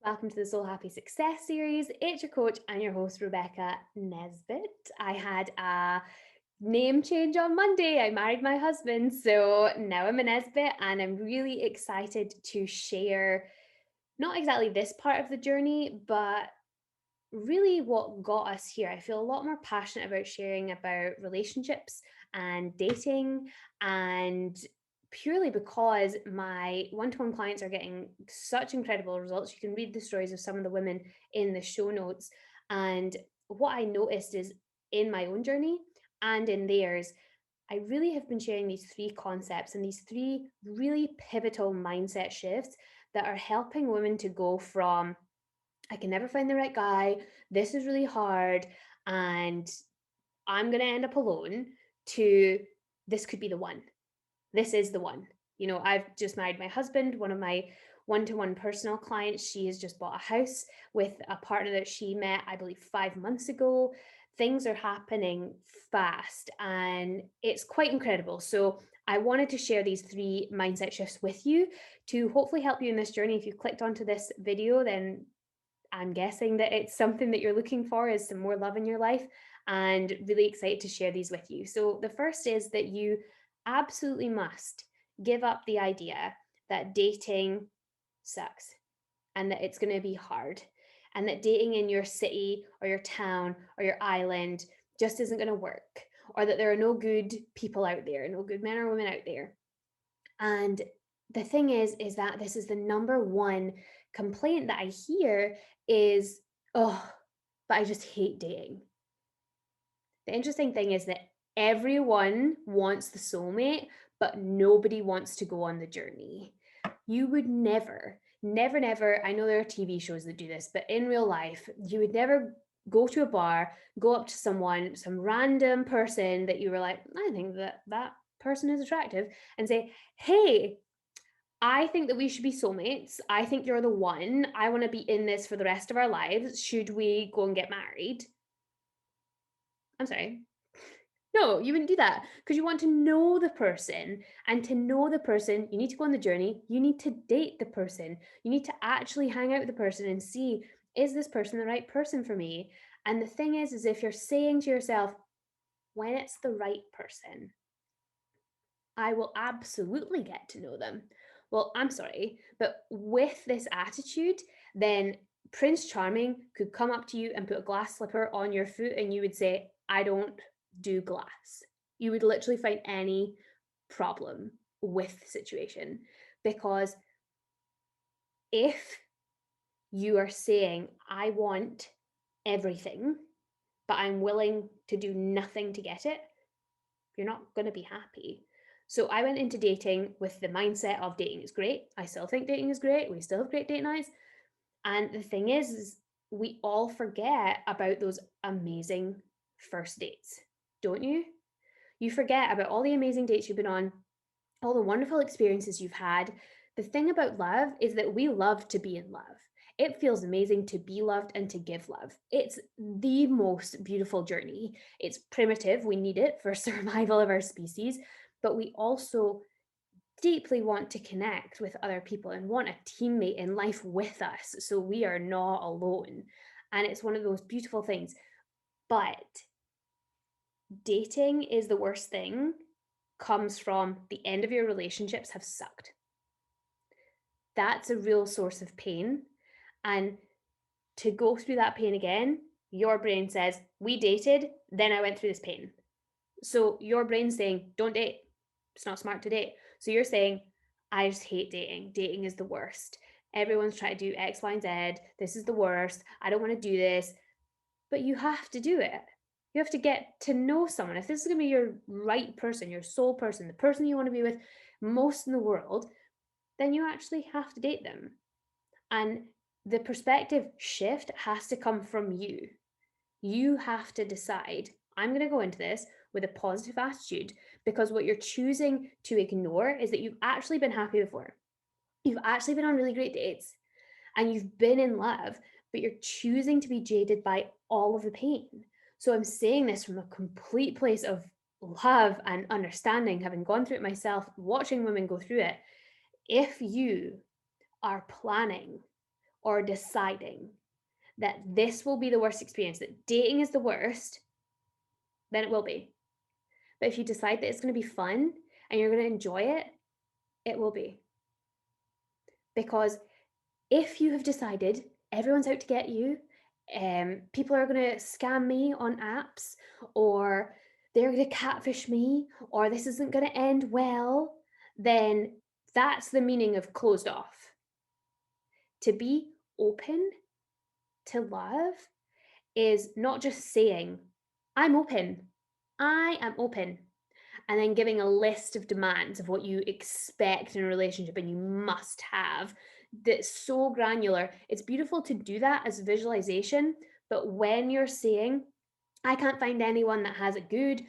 Welcome to the Soul Happy Success series. It's your coach and your host, Rebecca Nesbitt. I had a name change on Monday. I married my husband, so now I'm a Nesbitt, and I'm really excited to share not exactly this part of the journey, but really what got us here. I feel a lot more passionate about sharing about relationships and dating, and purely because my one-to-one clients are getting such incredible results. You can read the stories of some of the women in the show notes. And what I noticed is in my own journey and in theirs, I really have been sharing these three concepts and these three really pivotal mindset shifts that are helping women to go from I can never find the right guy, this is really hard, and I'm going to end up alone, to this could be the one. This is the one. I've just married my husband, one of my one-to-one personal clients. She has just bought a house with a partner that she met, I believe, 5 months ago. Things are happening fast and it's quite incredible. So I wanted to share these three mindset shifts with you to hopefully help you in this journey. If you clicked onto this video, then I'm guessing that it's something that you're looking for, is some more love in your life, and really excited to share these with you. So the first is that you absolutely must give up the idea that dating sucks and that it's going to be hard and that dating in your city or your town or your island just isn't going to work, or that there are no good people out there, no good men or women out there. And the thing is that this is the number one complaint that I hear is, oh, but I just hate dating. The interesting thing is that everyone wants the soulmate, but nobody wants to go on the journey. You would never, never, never, I know there are TV shows that do this, but in real life, you would never go to a bar, go up to someone, some random person that you were like, I think that person is attractive, and say, hey, I think that we should be soulmates. I think you're the one. I want to be in this for the rest of our lives. Should we go and get married? I'm sorry. No, you wouldn't do that because you want to know the person. And to know the person, you need to go on the journey. You need to date the person. You need to actually hang out with the person and see, is this person the right person for me? And the thing is if you're saying to yourself, when it's the right person, I will absolutely get to know them. Well, I'm sorry, but with this attitude, then Prince Charming could come up to you and put a glass slipper on your foot, and you would say, I don't do glass. You would literally find any problem with the situation, because if you are saying, I want everything, but I'm willing to do nothing to get it, you're not going to be happy. So I went into dating with the mindset of dating is great. I still think dating is great. We still have great date nights. And the thing is we all forget about those amazing first dates, don't you? You forget about all the amazing dates you've been on, all the wonderful experiences you've had. The thing about love is that we love to be in love. It feels amazing to be loved and to give love. It's the most beautiful journey. It's primitive. We need it for survival of our species, but we also deeply want to connect with other people and want a teammate in life with us so we are not alone. And it's one of those beautiful things. But dating is the worst thing comes from the end of your relationships have sucked. That's a real source of pain. And to go through that pain again, your brain says, we dated, then I went through this pain. So your brain's saying, don't date. It's not smart to date. So you're saying, I just hate dating. Dating is the worst. Everyone's trying to do X, Y, and Z. This is the worst. I don't want to do this. But you have to do it. You have to get to know someone. If this is going to be your right person, your soul person, the person you want to be with most in the world, then you actually have to date them. And the perspective shift has to come from you. You have to decide, I'm going to go into this with a positive attitude, because what you're choosing to ignore is that you've actually been happy before. You've actually been on really great dates and you've been in love, but you're choosing to be jaded by all of the pain. So I'm saying this from a complete place of love and understanding, having gone through it myself, watching women go through it. If you are planning or deciding that this will be the worst experience, that dating is the worst, then it will be. But if you decide that it's going to be fun and you're going to enjoy it, it will be. Because if you have decided everyone's out to get you, people are going to scam me on apps, or they're going to catfish me, or this isn't going to end well, then that's the meaning of closed off. To be open to love is not just saying, I'm open, I am open, and then giving a list of demands of what you expect in a relationship and you must have, that's so granular. It's beautiful to do that as visualization, but when you're saying, I can't find anyone that has a good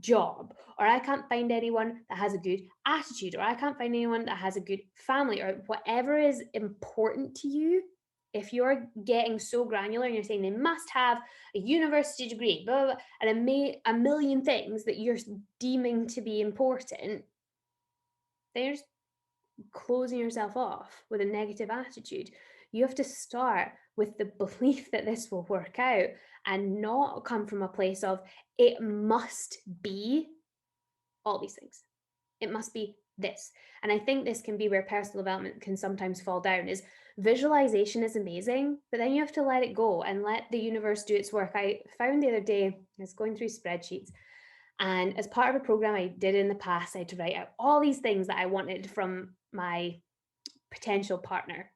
job, or I can't find anyone that has a good attitude, or I can't find anyone that has a good family, or whatever is important to you, if you're getting so granular and you're saying they must have a university degree, blah, blah, blah, and a million things that you're deeming to be important, then you're just closing yourself off with a negative attitude. You have to start with the belief that this will work out and not come from a place of it must be all these things. It must be this. And I think this can be where personal development can sometimes fall down, is visualization is amazing, but then you have to let it go and let the universe do its work. I found the other day, I was going through spreadsheets, and as part of a program I did in the past, I had to write out all these things that I wanted from my potential partner.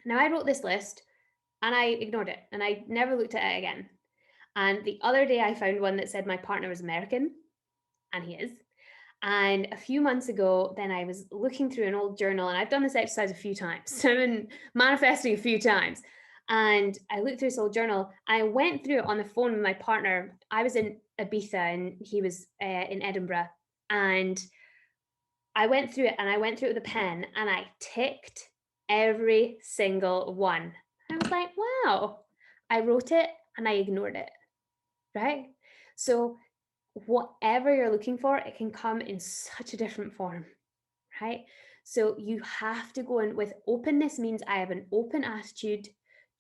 Now I wrote this list and I ignored it and I never looked at it again. And the other day I found one that said my partner was American, and he is. And a few months ago, then I was looking through an old journal, and I've done this exercise a few times. So I've been manifesting a few times. And I looked through this old journal. I went through it on the phone with my partner. I was in Ibiza and he was in Edinburgh. And I went through it and I went through it with a pen and I ticked every single one. I was like, wow. I wrote it and I ignored it. Right. So whatever you're looking for, it can come in such a different form, right? So you have to go in with openness. Means I have an open attitude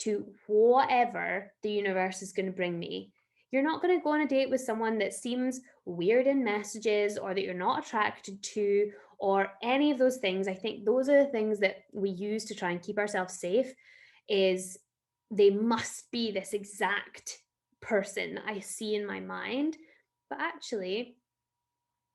to whatever the universe is going to bring me. You're not going to go on a date with someone that seems weird in messages or that you're not attracted to or any of those things. I think those are the things that we use to try and keep ourselves safe, is they must be this exact person I see in my mind. But actually,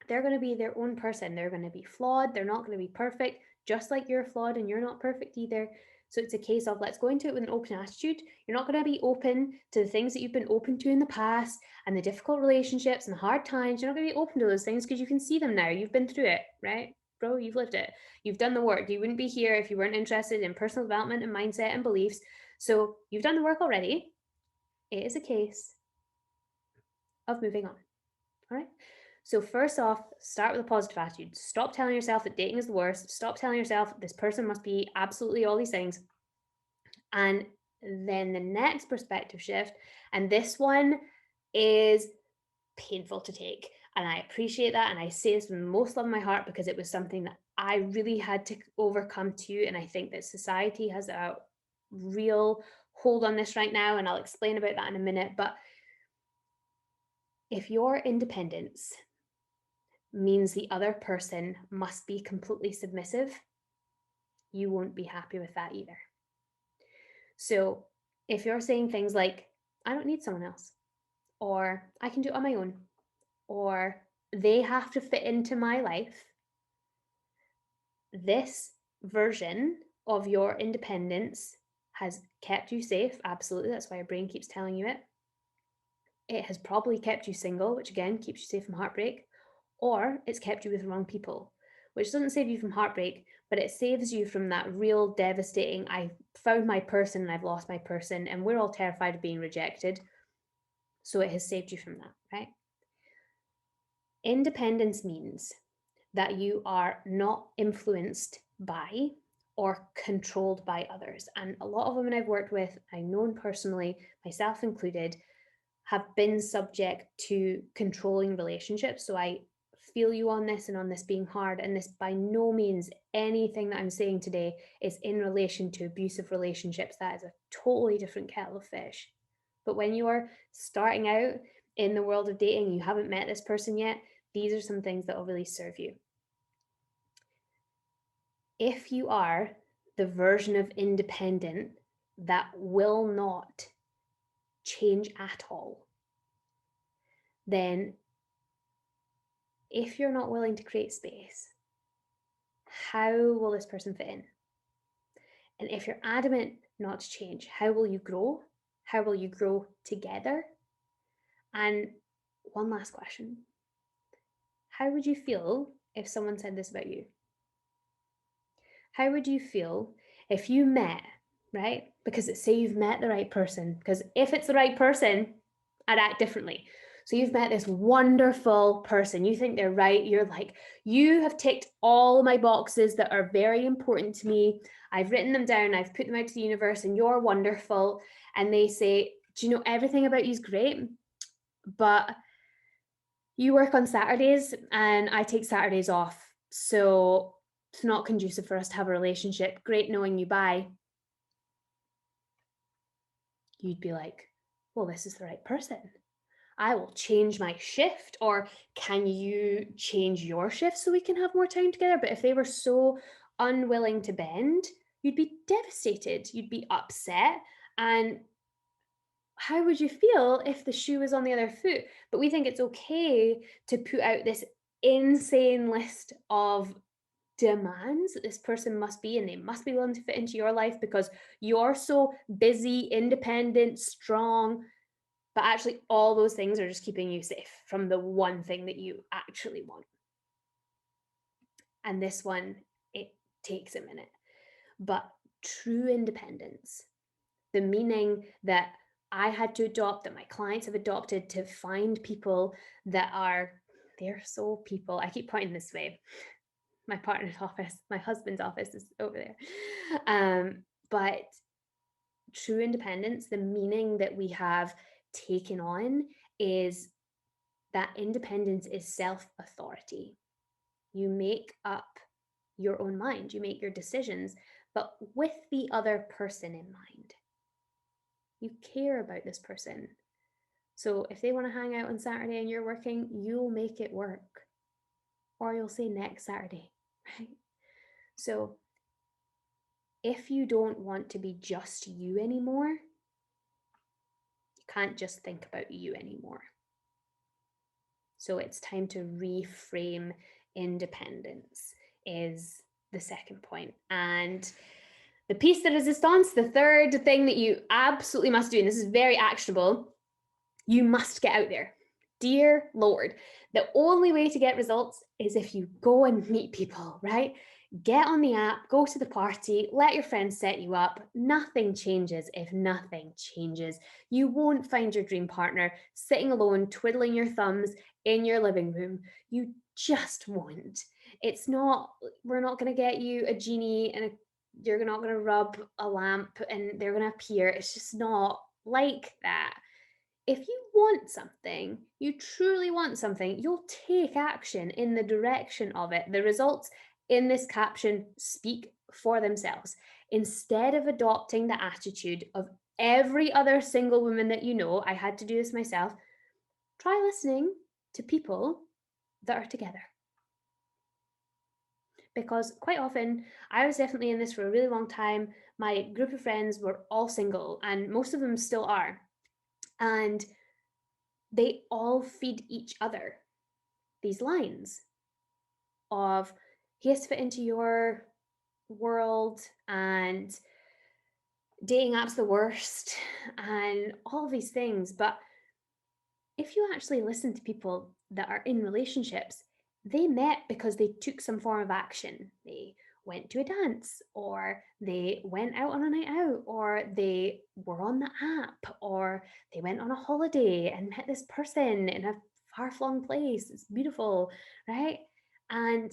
they're going to be their own person. They're going to be flawed. They're not going to be perfect, just like you're flawed and you're not perfect either. So it's a case of let's go into it with an open attitude. You're not going to be open to the things that you've been open to in the past and the difficult relationships and the hard times. You're not going to be open to those things because you can see them now. You've been through it, right? Bro, you've lived it. You've done the work. You wouldn't be here if you weren't interested in personal development and mindset and beliefs. So you've done the work already. It is a case of moving on. All right. So, first off, start with a positive attitude. Stop telling yourself that dating is the worst. Stop telling yourself this person must be absolutely all these things. And then the next perspective shift, and this one is painful to take. And I appreciate that. And I say this with most love in my heart because it was something that I really had to overcome too. And I think that society has a real hold on this right now. And I'll explain about that in a minute. But if your independence means the other person must be completely submissive, you won't be happy with that either. So if you're saying things like, I don't need someone else, or I can do it on my own, or they have to fit into my life, this version of your independence has kept you safe. Absolutely. That's why your brain keeps telling you it. It has probably kept you single, which again keeps you safe from heartbreak, or it's kept you with the wrong people, which doesn't save you from heartbreak, but it saves you from that real devastating, I found my person and I've lost my person, and we're all terrified of being rejected. So it has saved you from that, right? Independence means that you are not influenced by or controlled by others. And a lot of women I've worked with, I've known personally, myself included, have been subject to controlling relationships. So I feel you on this and on this being hard. And this, by no means, anything that I'm saying today is in relation to abusive relationships. That is a totally different kettle of fish. But when you are starting out in the world of dating, you haven't met this person yet, these are some things that will really serve you. If you are the version of independent that will not change at all, then if you're not willing to create space, how will this person fit in? And if you're adamant not to change, how will you grow? How will you grow together? And one last question. How would you feel if someone said this about you? How would you feel if you met, right? Because say you've met the right person, because if it's the right person, I'd act differently. So you've met this wonderful person, you think they're right, you're like, you have ticked all my boxes that are very important to me. I've written them down, I've put them out to the universe, and you're wonderful. And they say, do you know, everything about you's great, but you work on Saturdays and I take Saturdays off. So it's not conducive for us to have a relationship. Great knowing you, bye. You'd be like, well, this is the right person. I will change my shift, or can you change your shift so we can have more time together? But if they were so unwilling to bend, you'd be devastated, you'd be upset. And how would you feel if the shoe was on the other foot? But we think it's okay to put out this insane list of demands that this person must be, and they must be willing to fit into your life because you're so busy, independent, strong. But actually, all those things are just keeping you safe from the one thing that you actually want. And this one, it takes a minute. But true independence, the meaning that I had to adopt, that my clients have adopted to find people that are, they're so people. I keep pointing this way. My partner's office, my husband's office is over there. But true independence, the meaning that we have taken on is that independence is self-authority. You make up your own mind, you make your decisions, but with the other person in mind. You care about this person. So if they want to hang out on Saturday and you're working, you'll make it work. Or you'll say next Saturday, right? So if you don't want to be just you anymore, you can't just think about you anymore. So it's time to reframe independence is the second point. And the piece de resistance, the third thing that you absolutely must do, and this is very actionable, you must get out there. Dear Lord, the only way to get results is if you go and meet people, right? Get on the app, go to the party, let your friends set you up. Nothing changes if nothing changes. You won't find your dream partner sitting alone, twiddling your thumbs in your living room. You just won't. It's not, we're not going to get you a genie and you're not going to rub a lamp and they're going to appear. It's just not like that. If you want something, you truly want something, you'll take action in the direction of it. The results in this caption speak for themselves. Instead of adopting the attitude of every other single woman that you know, I had to do this myself, try listening to people that are together. Because quite often, I was definitely in this for a really long time. My group of friends were all single, and most of them still are. And they all feed each other these lines of he has to fit into your world and dating apps the worst and all of these things. But if you actually listen to people that are in relationships, they met because they took some form of action. They went to a dance, or they went out on a night out, or they were on the app, or they went on a holiday and met this person in a far-flung place. It's beautiful, right? And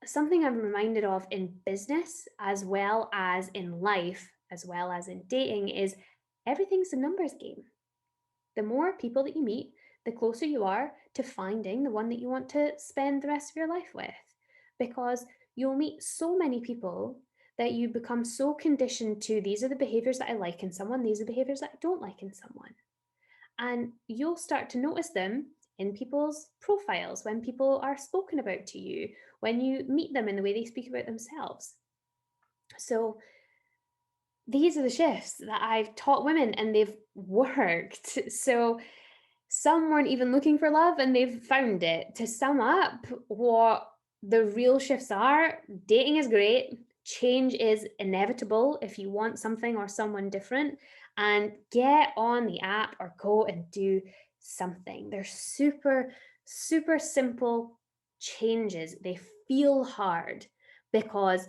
something I'm reminded of in business, as well as in life, as well as in dating, is everything's a numbers game. The more people that you meet, the closer you are to finding the one that you want to spend the rest of your life with. Because you'll meet so many people that you become so conditioned to, these are the behaviors that I like in someone, these are the behaviors that I don't like in someone. And you'll start to notice them in people's profiles, when people are spoken about to you, when you meet them in the way they speak about themselves. So these are the shifts that I've taught women and they've worked. So some weren't even looking for love and they've found it. To sum up, what the real shifts are: dating is great, change is inevitable if you want something or someone different, and get on the app or go and do something. They're super, super simple changes. They feel hard because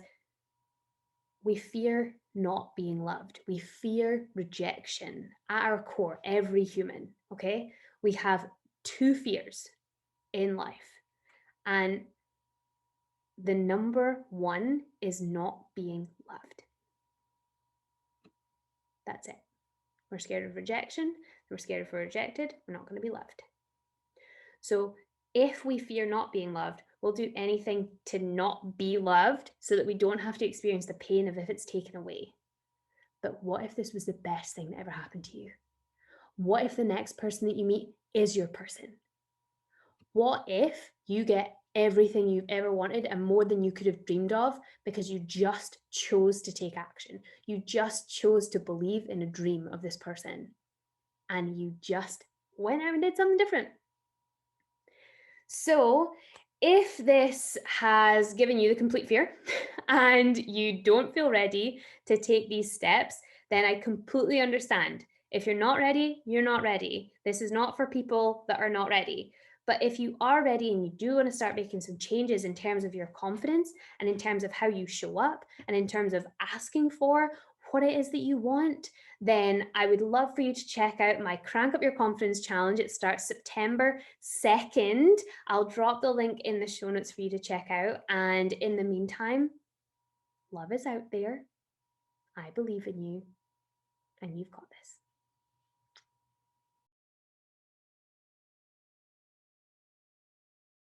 we fear not being loved. We fear rejection at our core, every human, okay? We have two fears in life. And the number one is not being loved. That's it. We're scared of rejection. We're scared if we're rejected, we're not going to be loved. So if we fear not being loved, we'll do anything to not be loved so that we don't have to experience the pain of if it's taken away. But what if this was the best thing that ever happened to you? What if the next person that you meet is your person? What if you get everything you've ever wanted and more than you could have dreamed of because you just chose to take action? You just chose to believe in a dream of this person and you just went out and did something different. So, if this has given you the complete fear and you don't feel ready to take these steps, then I completely understand. If you're not ready, you're not ready. This is not for people that are not ready. But if you are ready and you do want to start making some changes in terms of your confidence and in terms of how you show up and in terms of asking for what it is that you want, then I would love for you to check out my Crank Up Your Confidence Challenge. It starts September 2nd. I'll drop the link in the show notes for you to check out. And in the meantime, love is out there. I believe in you, and you've got this.